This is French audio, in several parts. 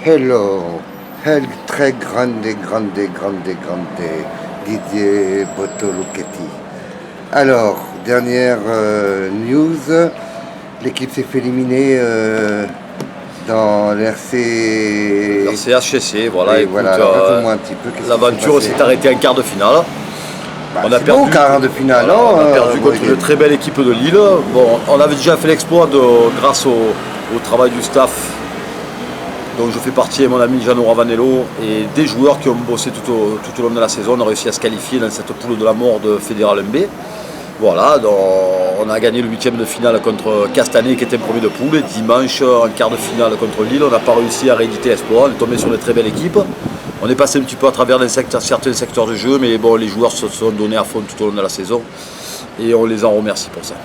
Hello, très grande, Didier Bortolochetti. Alors, dernière news, l'équipe s'est fait éliminer dans l'RC... RCHC, voilà, et écoute, voilà, raconte-moi un petit peu. l'aventure s'est arrêtée en quart de finale. On a perdu quart de finale, voilà, non, on a perdu contre une très belle équipe de Lille. Bon, on avait déjà fait l'exploit grâce au travail du staff dont je fais partie, et mon ami Jeannot Ravanello, et des joueurs qui ont bossé tout au long de la saison. On a réussi à se qualifier dans cette poule de la mort de Fédéral B. Voilà, donc on a gagné le 8e de finale contre Castanet qui était premier de poule. Et dimanche, en quart de finale contre Lille, on n'a pas réussi à rééditer l'exploit. On est tombé sur une très belle équipe. On est passé un petit peu à travers certains secteurs de jeu, mais bon, les joueurs se sont donnés à fond tout au long de la saison. Et on les en remercie pour ça.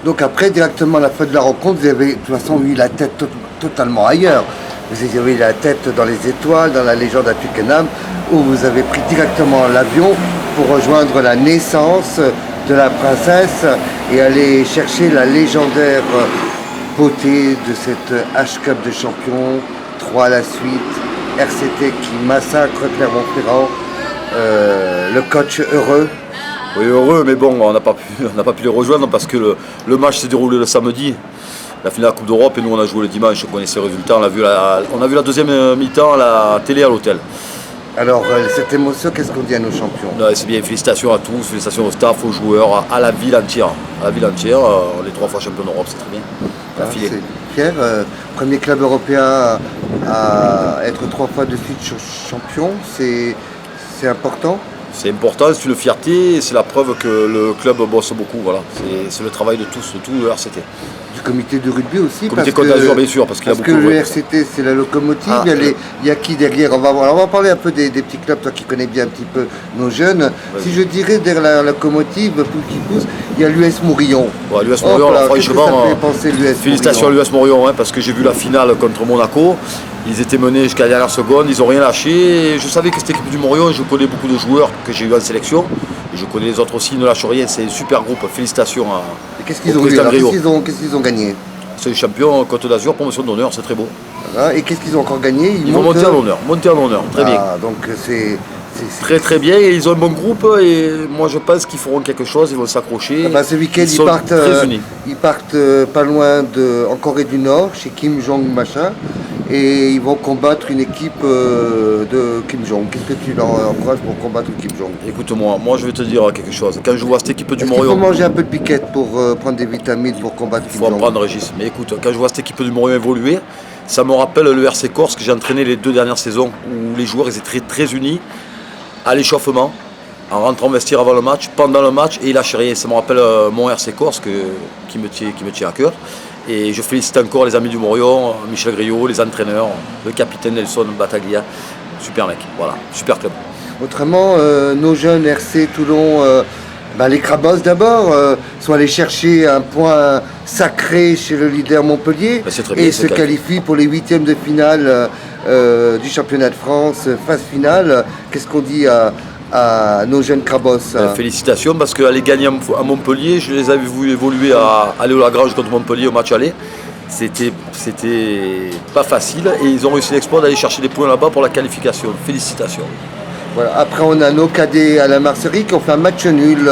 Donc après, directement à la fin de la rencontre, vous avez de toute façon eu la tête totalement ailleurs. Vous avez la tête dans les étoiles, dans la légende à Twickenham, où vous avez pris directement l'avion pour rejoindre la naissance de la princesse et aller chercher la légendaire beauté de cette H-Cup de champions, 3 à la suite, RCT qui massacre Clermont-Ferrand, le coach heureux. Oui, heureux, mais bon, on n'a pas pu les rejoindre parce que le match s'est déroulé le samedi. La finale de la Coupe d'Europe, et nous on a joué le dimanche, on connaissait les résultats, on a vu la deuxième mi-temps à la télé à l'hôtel. Alors cette émotion, qu'est-ce qu'on dit à nos champions? C'est bien, félicitations à tous, félicitations au staff, aux joueurs, à la ville entière. À la ville entière, les 3 fois champions d'Europe, c'est très bien. C'est Pierre, premier club européen à être 3 fois de suite champion, c'est important? C'est important, c'est une fierté, et c'est la preuve que le club bosse beaucoup. Voilà. C'est le travail de tous, de tout le RCT. Du comité de rugby aussi, comité Côte d'Azur, bien sûr, parce que le RCT c'est la locomotive, il y a qui derrière? On va parler un peu des petits clubs, toi qui connais bien un petit peu nos jeunes. Si je dirais derrière la locomotive, qui pousse, il y a l'US Morillon. Ouais, l'US Morillon, franchement, félicitations à l'US Morillon, parce que j'ai vu la finale contre Monaco. Ils étaient menés jusqu'à la dernière seconde, ils n'ont rien lâché. Je savais que cette équipe du Morillon, je connais beaucoup de joueurs que j'ai eu en sélection. Et je connais les autres aussi, ils ne lâchent rien. C'est un super groupe. Félicitations à. Qu'est-ce qu'ils ont eu? Qu'est-ce qu'ils ont gagné? C'est le champion Côte d'Azur, promotion d'honneur, c'est très beau. Voilà. Et qu'est-ce qu'ils ont encore gagné? Ils vont monter en honneur, très bien. Donc c'est très bien, et ils ont un bon groupe, et moi je pense qu'ils feront quelque chose, ils vont s'accrocher. Ce week-end ils partent pas loin en Corée du Nord, chez Kim Jong machin, et ils vont combattre une équipe de Kim Jong. Qu'est-ce que tu leur encourages pour combattre Kim Jong? Écoute-moi, moi je vais te dire quelque chose. Quand je vois cette équipe du Morillon... Il faut manger un peu de piquette pour prendre des vitamines pour combattre Kim Jong. Il faut en prendre, Régis. Mais écoute, quand je vois cette équipe du Morillon évoluer, ça me rappelle le RC Corse que j'ai entraîné les 2 dernières saisons, où les joueurs ils étaient très unis à l'échauffement, en rentrant vestiaire avant le match, pendant le match, et ils lâchent rien. Ça me rappelle mon RC Corse qui me tient à cœur. Et je félicite encore les amis du Morillon, Michel Griot, les entraîneurs, le capitaine Nelson Battaglia. Super mec, voilà, super club. Autrement, nos jeunes RC Toulon, les Crabos d'abord, sont allés chercher un point sacré chez le leader Montpellier et se qualifient pour les 8e de finale du championnat de France, phase finale. Qu'est-ce qu'on dit à nos jeunes Crabos? Félicitations, parce qu'aller gagner à Montpellier, je les avais vus évoluer à aller au Lagrange contre Montpellier au match aller. C'était pas facile, et ils ont réussi l'exploit d'aller chercher des points là-bas pour la qualification. Félicitations. Voilà. Après, on a nos cadets à la Marcerie qui ont fait un match nul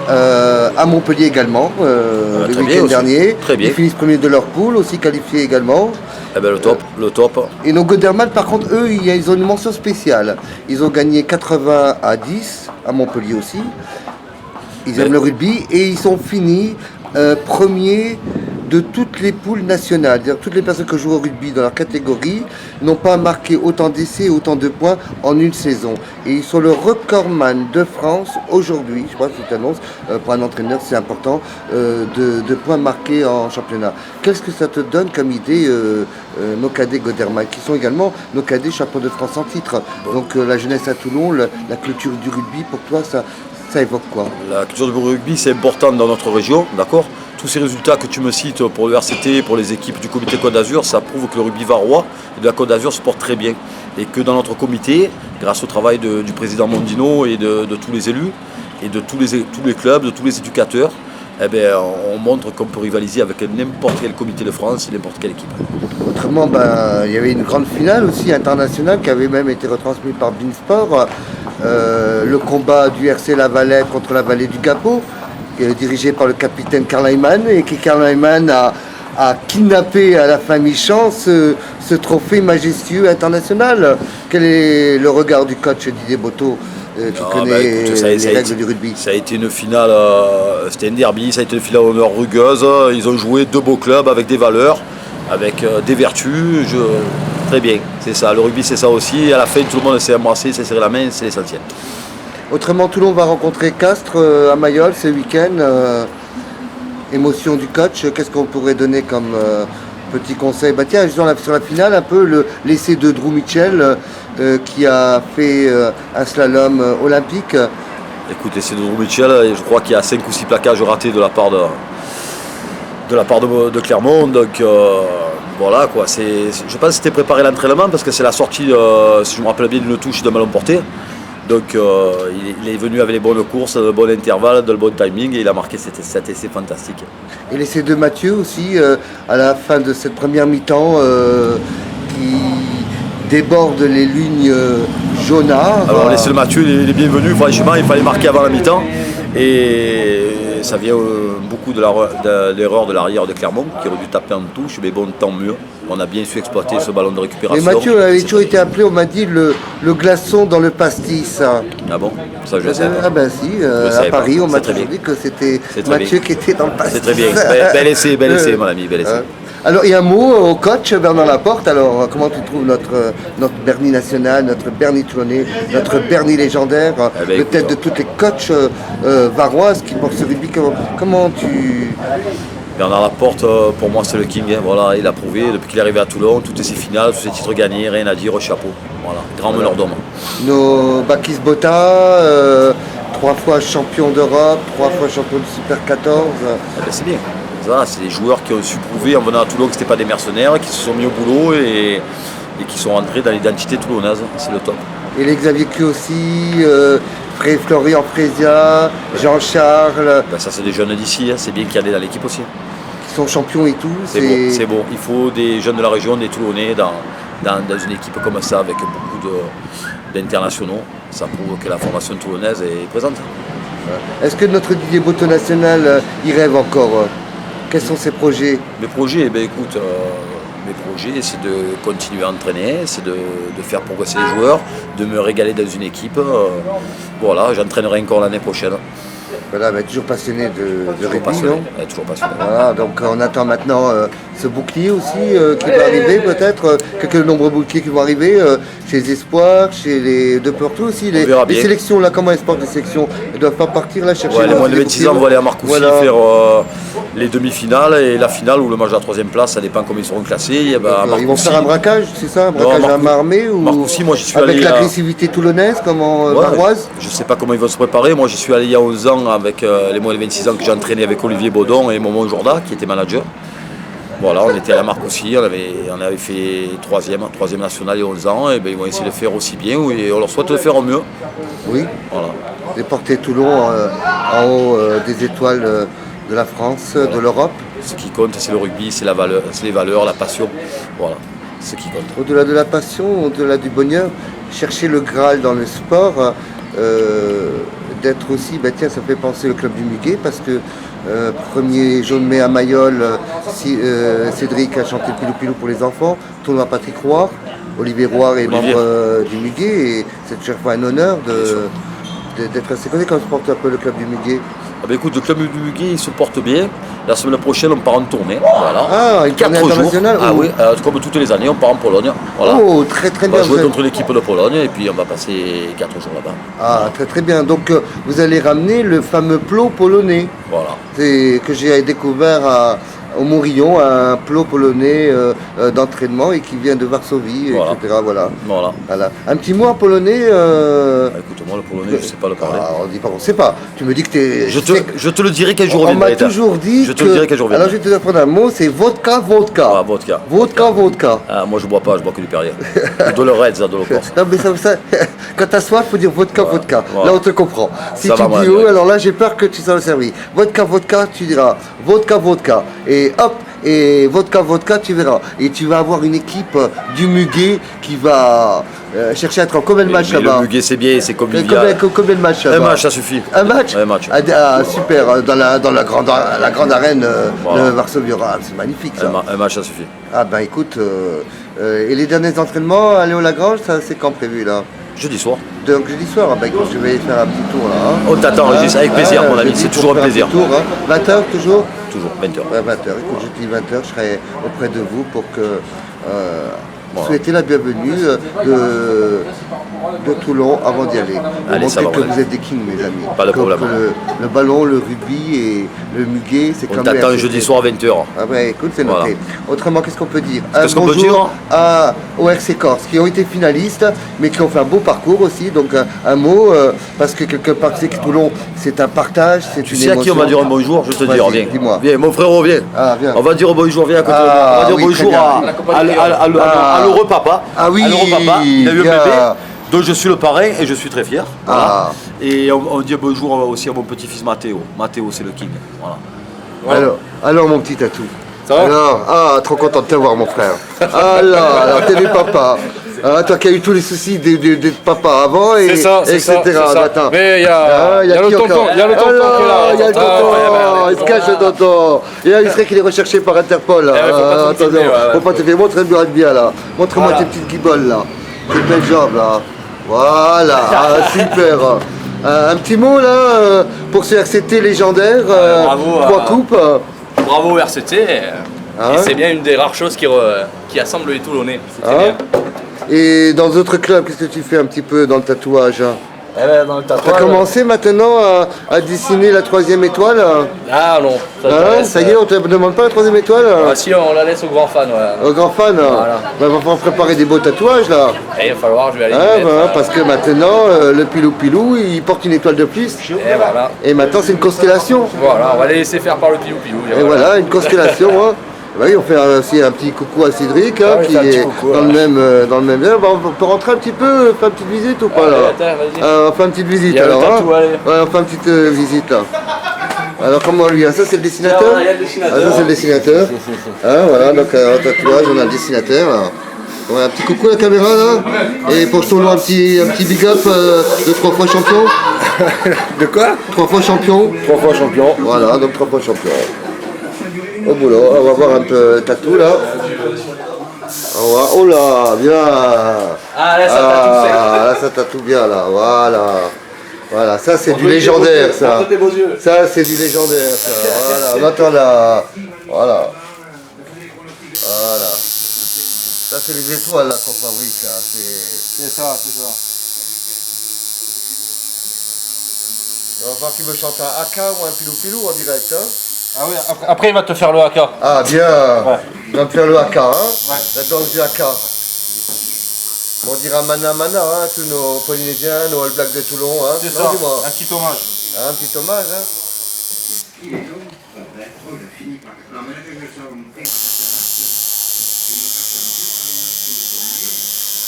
à Montpellier également le week-end dernier. Très bien. Ils finissent premiers de leur poule, aussi qualifiés également. Le top. Et nos Goderman, par contre, eux, ils ont une mention spéciale. Ils ont gagné 80-10 à Montpellier aussi. Ils aiment le rugby et ils sont finis premiers de toutes les poules nationales. C'est-à-dire toutes les personnes qui jouent au rugby dans leur catégorie n'ont pas marqué autant d'essais et autant de points en une saison. Et ils sont le recordman de France aujourd'hui, je crois que c'est une annonce, pour un entraîneur c'est important, de points marqués en championnat. Qu'est-ce que ça te donne comme idée, nos cadets Goderman, qui sont également nos cadets champions de France en titre? Donc la jeunesse à Toulon, la culture du rugby, pour toi, ça évoque quoi? La culture du rugby, c'est important dans notre région, d'accord? Tous ces résultats que tu me cites pour le RCT, pour les équipes du comité Côte d'Azur, ça prouve que le rugby varois et de la Côte d'Azur se porte très bien. Et que dans notre comité, grâce au travail du président Mondino et de tous les élus, et de tous les clubs, de tous les éducateurs, eh ben, on montre qu'on peut rivaliser avec n'importe quel comité de France et n'importe quelle équipe. Autrement, il y avait une grande finale aussi internationale qui avait même été retransmise par Beansport. Le combat du RC La Valette contre la Vallée du Gapot, dirigé par le capitaine Karl Heimann, et qui Karl Heimann a kidnappé à la fin mi-champ ce trophée majestueux international. Quel est le regard du coach Didier Boto qui connaît écoute, les règles du rugby? Ça a été une finale, c'était un derby, ça a été une finale honneur rugueuse. Ils ont joué deux beaux clubs avec des valeurs, avec des vertus. Très bien, c'est ça. Le rugby, c'est ça aussi. À la fin, tout le monde s'est embrassé, s'est serré la main, c'est l'essentiel. Autrement, Toulon va rencontrer Castres à Mayol ce week-end. Émotion du coach, qu'est-ce qu'on pourrait donner comme petit conseil? Tiens, sur la finale, un peu l'essai de Drew Mitchell qui a fait un slalom olympique. Écoute, l'essai de Drew Mitchell, je crois qu'il y a 5 ou 6 plaquages ratés de la part de Clermont. Donc voilà quoi. Je pense que c'était préparé l'entraînement parce que c'est la sortie, si je me rappelle bien, d'une touche de ballon porté. Donc il est venu avec les bonnes courses, le bon intervalle, le bon timing et il a marqué cet essai fantastique. Et l'essai de Mathieu aussi, à la fin de cette première mi-temps, qui déborde les lignes jaunâtres. Alors l'essai de Mathieu, il est bienvenu, franchement il fallait marquer avant la mi-temps. Et ça vient beaucoup de l'erreur de l'arrière de Clermont qui aurait dû taper en touche, mais bon, tant mieux. On a bien su exploiter ce ballon de récupération. Et Mathieu avait toujours été appelé, on m'a dit, le glaçon dans le pastis. Ah bon? Ça je sais. Ah ben si, à Paris, on m'a toujours dit que c'était Mathieu qui était dans le pastis. C'est très bien. Bel essai, mon ami, bel essai. Alors, il y a un mot au coach Bernard Laporte. Alors, comment tu trouves notre Bernie national, notre Bernie toulonnais, notre Bernie légendaire, peut-être de toutes les coachs varoises qui portent ce rugby? Comment tu... Bernard Laporte, pour moi, c'est le king. Hein. Voilà, il a prouvé depuis qu'il est arrivé à Toulon, toutes ses finales, tous ses titres gagnés, rien à dire, chapeau. Voilà, grand meneur d'homme. Nos Bakis Bota, 3 fois champion d'Europe, 3 fois champion du Super 14. C'est bien. C'est des joueurs qui ont su prouver en venant à Toulon que ce n'étaient pas des mercenaires, qui se sont mis au boulot et qui sont rentrés dans l'identité toulonnaise. C'est le top. Et les Xavier Cuossi, Florian Frésia, Jean-Charles. Ça, c'est des jeunes d'ici. Hein. C'est bien qu'il y en ait dans l'équipe aussi. Qui sont champions et tout. C'est bon. Il faut des jeunes de la région, des Toulonnais dans une équipe comme ça avec beaucoup d'internationaux. Ça prouve que la formation toulonnaise est présente. Est-ce que notre Didier Boto national y rêve encore? Quels sont ses projets? Mes projets, écoute, c'est de continuer à entraîner, c'est de faire progresser les joueurs, de me régaler dans une équipe. Voilà, j'entraînerai encore l'année prochaine. Voilà, toujours passionné de rugby, non? Toujours passionné. Voilà, donc on attend maintenant ce bouclier aussi qui va arriver peut-être, quelques nombreux boucliers qui vont arriver chez les Espoirs, chez les de Porto aussi. Les sélections, là, comment elles se portent les sélections? Elles ne doivent pas partir là chercher les moins de 26 ans vont aller à Marcoussis faire les demi-finales et la finale ou le match de la 3e place, ça dépend comment ils seront classés. Ils vont faire un braquage, c'est ça? Un braquage à main armée ou Marcoussis, moi j'y suis allé. Avec l'agressivité toulonnaise, comment varoise? Je ne sais pas comment ils vont se préparer. Moi j'y suis allé il y a 11 ans avec les moins de 26 ans que j'ai entraîné avec Olivier Baudon et Momon Jourda qui était manager. Voilà, on était à la Marcoussis, on avait fait 3e national il y a 11 ans, et ils vont essayer de faire aussi bien, et on leur souhaite de faire au mieux. Oui, voilà. De porter Toulon en haut des étoiles de la France, de l'Europe. Ce qui compte, c'est le rugby, c'est les valeurs, la passion. Voilà, c'est ce qui compte. Au-delà de la passion, au-delà du bonheur, chercher le Graal dans le sport, d'être aussi, ça fait penser au club du Muguet, parce que 1er jaune-mai à Mayol, Cédric a chanté Pilou Pilou pour les enfants, tournoi Patrick Roy, Olivier Roy est membre du Muguet, et c'est chaque fois un honneur d'être assez connu. Quand on se porte un peu le club du Muguet. Écoute, le club du Muguet il se porte bien. La semaine prochaine, on part en tournée. Voilà. Ah, une tournée internationale. Ah oui, comme toutes les années, on part en Pologne. Voilà. Oh, très très bien. On va jouer contre l'équipe de Pologne et puis on va passer 4 jours là-bas. Ah, très très bien. Donc vous allez ramener le fameux plot polonais. Voilà. Que j'ai découvert au Morillon, un plot polonais d'entraînement et qui vient de Varsovie, Voilà. etc. Voilà. Voilà. Un petit mot en polonais. Écoute, moi le polonais, je sais pas le parler. On dit pas, on sait pas. Tu me dis que t'es. Je te le dirai quel jour On reviendrai. m'a toujours dit. Je te le dirai quel jour Alors reviendrai. je vais te apprendre un mot, c'est vodka, vodka. Ah, vodka. Vodka. Ah, moi je bois pas, je bois que du Perrier. De le Red, ça, de le Corse. Non mais ça, quand t'as soif, faut dire vodka. Voilà. Là on te comprend. Si Ça tu va, moi, dis oh, ouais. alors là j'ai peur que tu sois servi. Vodka, tu diras vodka. Et hop, et vodka, tu verras. Et tu vas avoir une équipe du Muguet qui va chercher à être en combien de matchs Mais là-bas. le Muguet, c'est bien, c'est comme il y Combien, a. combien de matchs Un là-bas? match, ça suffit. Un match. Un match. Ah, super, dans la grande arène Voilà. de Varsovie. Ah, c'est magnifique ça. Un match, ça suffit. Ah ben écoute, et les derniers entraînements à Léo Lagrange, ça c'est quand prévu là? Jeudi soir. Donc jeudi soir, ah ben écoute, je vais faire un petit tour là. Hein. On t'attend, Régis, avec plaisir, mon ami, jeudi, c'est pour toujours un faire plaisir. petit tour, hein. 20h toujours? Toujours, 20h. Ouais, 20h. Écoute, je dis 20h, je serai auprès de vous pour que Voilà. souhaiter la bienvenue de Toulon avant d'y aller. Pour Allez, ça montrer va, que ouais. vous êtes des kings, mes amis. Pas de Que problème. Le ballon, le rugby et le muguet, c'est On comme t'attend RCT. jeudi soir à 20h. Ah ouais, écoute, c'est noté. Voilà. Autrement, qu'est-ce qu'on peut dire? Qu'est-ce qu'on peut bonjour dire au RC Corse, qui ont été finalistes, mais qui ont fait un beau parcours aussi. Donc un mot, parce que quelque part, c'est que Toulon, c'est un partage, c'est Tu une sais à qui on va émotion. dire un bonjour? Je te Vas-y, dis, viens. dis-moi. Viens, mon frérot, viens. Ah, viens. On va dire bonjour, viens à côté de moi. Ah, On va dire oui, bonjour très à l'heureux papa. Ah oui, À l'heureux papa. Il a eu un bien. bébé, dont je suis le parrain et je suis très fier. Voilà. Ah. Et on dit bonjour aussi à mon petit-fils Mathéo. Mathéo, c'est le king. Voilà. Alors mon petit tatou. Ça va? Alors, trop content de te voir mon frère. Alors t'es le papa. Ah, toi qui as eu tous les soucis d'être papa avant, et, C'est ça, etc. ça. Mais il y a le tonton, il y a le tonton qui est là. Il y a le tonton, il se cache le tonton. Et là, il serait qu'il est recherché par Interpol. Là. faut pas trop Attention, filmer, ouais. faut pas te faire. Montre-moi bien là. Montre-moi tes petites guibolles là. Tes belles jambes là. Voilà, super. Un petit mot là pour ce RCT légendaire. Bravo, 3 coupes. Bravo au RCT. Hein? Et c'est bien une des rares choses qui assemble les Toulonnais. C'est très Hein? bien. Et dans d'autres clubs, qu'est-ce que tu fais un petit peu dans le tatouage? Eh ben, dans le Tu as tatouage. commencé maintenant à dessiner la 3e étoile? Ah non. Hein, ça y est, on te demande pas la 3e étoile? Ah, si, on la laisse aux grands fans. Ouais. Au grand fan? Voilà. Il va falloir préparer des beaux tatouages là. Et il va falloir, je vais aller. Hein, y mettre, parce que maintenant, le pilou, il porte une étoile de plus. Et voilà. Et maintenant, c'est une constellation. Voilà, on va les laisser faire par le pilou-pilou. Et voilà, une constellation. Hein. Oui, on fait aussi un petit coucou à Cédric, hein, Ah oui, qui fait un petit est coucou, dans, ouais. le même lien. Bah, on peut rentrer un petit peu, faire une petite visite ou pas Allez, là? attends, vas-y. On fait une petite visite Il y a le alors. tatou, allez. Ouais, on fait une petite visite là. Alors comment lui, ça c'est le dessinateur? Voilà, il y a le dessinateur. Ah, ça c'est le dessinateur. Hein, voilà, donc en tatouage on a le dessinateur. Là. Ouais, un petit coucou à la caméra là. Et pour son nom un petit big up de 3 fois champion. De quoi? 3 fois champion. 3 fois champion. Voilà, donc 3 fois champion. Au boulot, on va voir un peu tatou là. Oh là, bien. Ah, là, ça tatoue sec. Là, ça tatoue bien là, voilà. Voilà, ça c'est du légendaire ça. Montre tes beaux yeux. Ça c'est du légendaire ça. Voilà, on entend là. Voilà. Voilà. Ça c'est les étoiles là qu'on fabrique là. C'est ça, c'est ça. On va voir qui me chante un haka ou un pilou-pilou en direct. Hein. Ah oui, après il va te faire le haka. Ah bien. On va me faire le haka, hein. Ouais. La danse du haka. On dira mana mana, hein, tous nos Polynésiens, nos All Blacks de Toulon. Hein. C'est Non, ça, dis-moi. un petit hommage. Un petit hommage. Hein.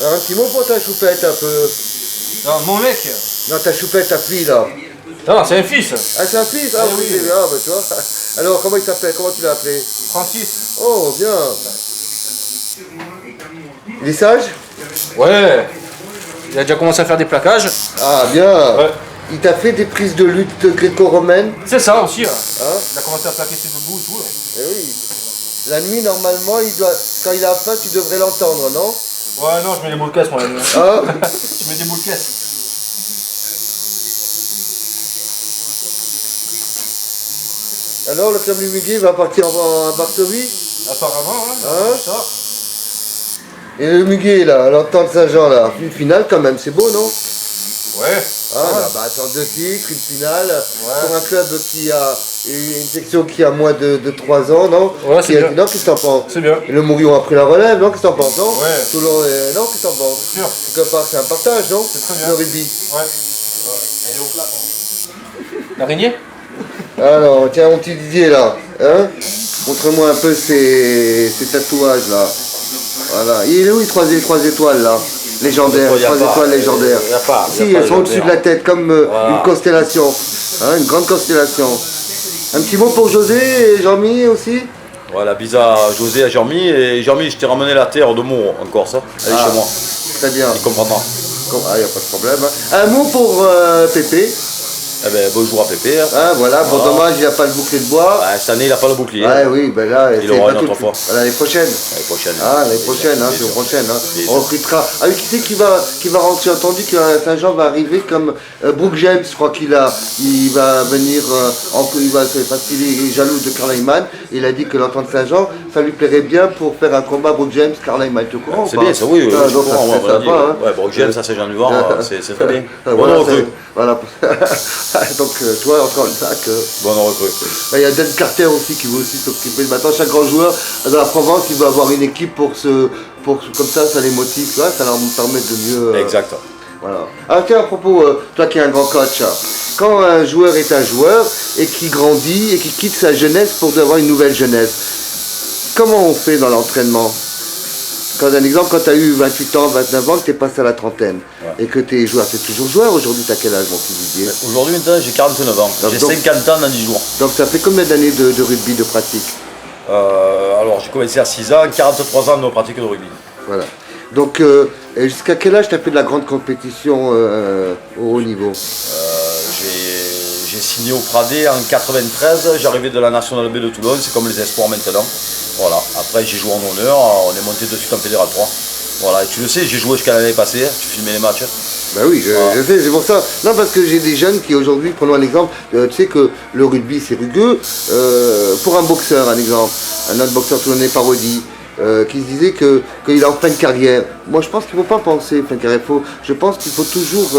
Alors un petit mot pour ta choupette un peu. Non, mon mec. Non, ta choupette, ta fille là. Non, c'est un fils. Ah, c'est un fils? Ah oui, c'est bien, bah, tu vois. Alors, comment il s'appelle? Comment tu l'as appelé? Francis. Oh, bien. Il est sage? Ouais. Il a déjà commencé à faire des plaquages. Ah, bien. Ouais. Il t'a fait des prises de lutte gréco-romaine? C'est ça aussi. Hein. Hein? Il a commencé à plaquer ses debout et tout. Là. Eh oui. La nuit, normalement, quand il a faim, tu devrais l'entendre, non? Ouais, non, je mets des boules caisses moi la nuit. Hein? Je mets des boules caisses. Alors, le club Lumiguier va partir à Varsovie? Apparemment, hein. Hein? Ça. Et le Muguet, là, à l'entente Saint-Jean, là, une finale quand même, c'est beau, non? Ouais. Attends, 2 titres, une finale, pour un club qui a une section qui a moins de 3 ans, non? Ouais, c'est bien. Non, qu'est-ce que t'en penses? C'est bien. Et le Mourion a pris la relève, non? Qu'est-ce que t'en penses, non? Ouais. Toulon, non, qu'est-ce que t'en penses? Sûr. Quelque part, c'est un partage, non? C'est très bien. Le rugby. Ouais. Elle est au plafond. L'araignée? Alors, tiens, mon petit Didier, là, hein? Montre-moi un peu ces tatouages, là. Voilà. Il est où les 3 étoiles, là? Légendaires, 3 étoiles légendaires. Il n'y a pas. Si, elles sont au-dessus de la tête, comme une constellation. Hein, une grande constellation. Un petit mot pour José et Jean-Mi aussi? Voilà, bise à José, à Jean-Mi. Et Jean-Mi, je t'ai ramené la terre de Mour en Corse. Elle est chez moi. Très bien. Il comprendra. Il n'y a pas de problème. Hein. Un mot pour Pépé. Eh ben, bonjour à Pépé. Hein, voilà, bon, dommage, il n'a pas le bouclier de bois. Cette année, il n'a pas le bouclier. Ouais, oui, ben là, Il aura une autre fois. L'année prochaine. L'année prochaine. L'année prochaine, hein, c'est l'année prochaine. Hein. Bien On recrutera. Ah oui, qui c'est qui va rentrer? J'ai entendu que Saint-Jean va arriver comme Brooke James, je crois il va venir, parce qu'il est jaloux de Karl Heyman. Il a dit que l'entente Saint-Jean, ça lui plairait bien pour faire un combat Brooke James, Karl Heyman. Tu es au courant? C'est bien, ça, oui. Donc, ça serait sympa, hein. Ouais, Brooke James, ça, c'est Jean Duvar, c'est très bien. Voilà, Bonne recrue. voilà. Donc, tu vois, encore une fois que. Bonne recrue. Il y a Dan Carter aussi qui veut aussi s'occuper. Maintenant, chaque grand joueur dans la Provence, il veut avoir une équipe comme ça les motive, tu vois, ça leur permet de mieux. Exact. Voilà. Alors tiens, à propos, toi qui es un grand coach, quand un joueur est un joueur et qui grandit et qui quitte sa jeunesse pour avoir une nouvelle jeunesse, comment on fait dans l'entraînement? Quand un exemple, quand tu as eu 28 ans, 29 ans, que tu es passé à la trentaine et que tu es joueur, tu es toujours joueur aujourd'hui, tu as quel âge mon petit Didier? Aujourd'hui, maintenant, j'ai 49 ans. J'ai 50 ans dans 10 jours. Donc ça fait combien d'années de rugby, de pratique? Alors, j'ai commencé à 6 ans, 43 ans de pratique de rugby. Voilà. Donc, jusqu'à quel âge tu as fait de la grande compétition au haut niveau? J'ai signé au Pradé en 93, j'arrivais de la Nationale B de Toulon, c'est comme les espoirs maintenant. Voilà. Après j'ai joué en honneur, on est monté de suite en Fédéral 3. Voilà, et tu le sais, j'ai joué jusqu'à l'année passée, tu filmais les matchs. Bah oui, je sais, c'est pour ça. Non, parce que j'ai des jeunes qui aujourd'hui, prenons un exemple, tu sais que le rugby c'est rugueux. Pour un boxeur, un exemple, un autre boxeur toulonnais Parodi, qui se disait qu'il est en fin de carrière. Moi je pense qu'il ne faut pas penser fin de carrière, je pense qu'il faut toujours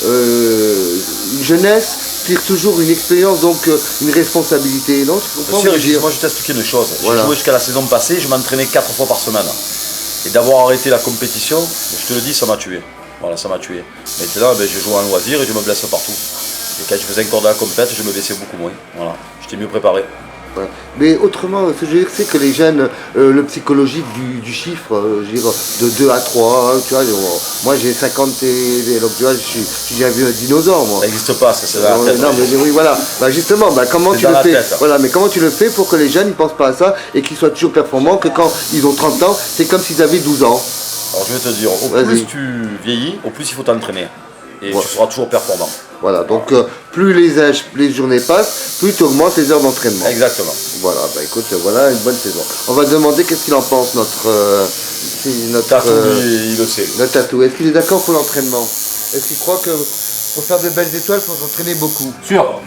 une jeunesse, tire toujours une expérience, donc une responsabilité. Non, tu comprends? Régis, moi je vais t'expliquer une chose. Voilà. J'ai joué jusqu'à la saison passée, je m'entraînais 4 fois par semaine. Et d'avoir arrêté la compétition, je te le dis, ça m'a tué. Voilà, ça m'a tué. Maintenant, je joue en loisir et je me blesse partout. Et quand je faisais encore de la compète, je me blessais beaucoup moins. Voilà, j'étais mieux préparé. Ouais. Mais autrement, ce que je veux dire, c'est que les jeunes, le psychologique du chiffre, je veux dire, de 2 à 3, hein, tu vois, moi j'ai 50 et donc tu vois, je suis déjà vu un dinosaure, moi. Ça n'existe pas, c'est la tête. Non, mais oui, voilà. Bah, justement, comment tu le fais? Voilà, mais comment tu le fais pour que les jeunes ne pensent pas à ça et qu'ils soient toujours performants, que quand ils ont 30 ans, c'est comme s'ils avaient 12 ans. Alors je vais te dire, au plus tu vieillis, au plus il faut t'entraîner. Et tu seras toujours performant. Voilà, donc plus les journées passent, plus tu augmentes les heures d'entraînement. Exactement. Voilà, bah écoute, voilà une bonne saison. On va demander qu'est-ce qu'il en pense, notre Tatou, il le sait. Notre tatou. Est-ce qu'il est d'accord pour l'entraînement? Est-ce qu'il croit que pour faire de belles étoiles, il faut s'entraîner beaucoup? Sûr.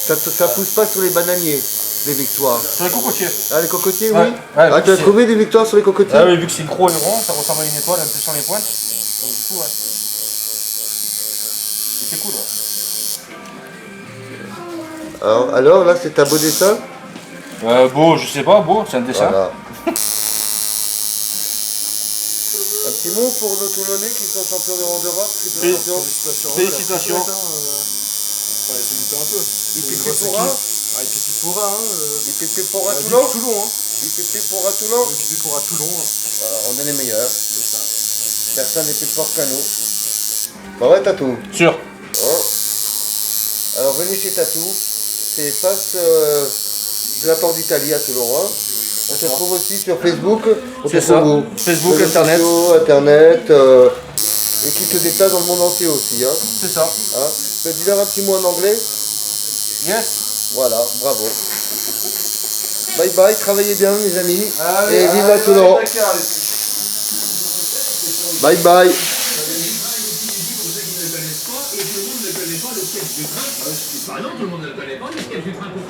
Ça pousse pas sur les bananiers, les victoires. Sur les cocotiers. Ah, les cocotiers, Ouais. oui. Ouais, tu as trouvé des victoires sur les cocotiers? Ah oui, vu que c'est gros et rond, ça ressemble à une étoile un peu sur les pointes. Donc du coup, ouais. C'est cool, ouais. Alors là, c'est un beau dessin? Beau, je sais pas, beau, c'est un dessin. Voilà. Un petit mot pour nos Toulonnais qui sont champions d'Europe, triple champion. Félicitations. Il pique pour un? Il pique pour un. Il pique pour un Toulon? Toulon, hein. Il pique pour un Toulon? Il pique pour un Toulon. Voilà, on est les meilleurs. Personne n'est plus fort qu'à nous. Bah ouais, Tatou. Sûr. Oh. Alors venez chez Tatou. C'est face de la porte d'Italie à Toulon. Hein. On se trouve aussi sur Facebook. C'est ça. Facebook, réseaux Internet. sociaux, Internet. Et qui se déplace dans le monde entier aussi. Hein. C'est ça. Hein. Tu peux dire un petit mot en anglais? Yes. Voilà, bravo. Bye bye, travaillez bien mes amis. Allez, et vive à Toulon. Bye bye. Pardon, tout le monde ne le connaît pas, le sketch du train. Pardon, tout le monde ne le connaît pas, le sketch du train pour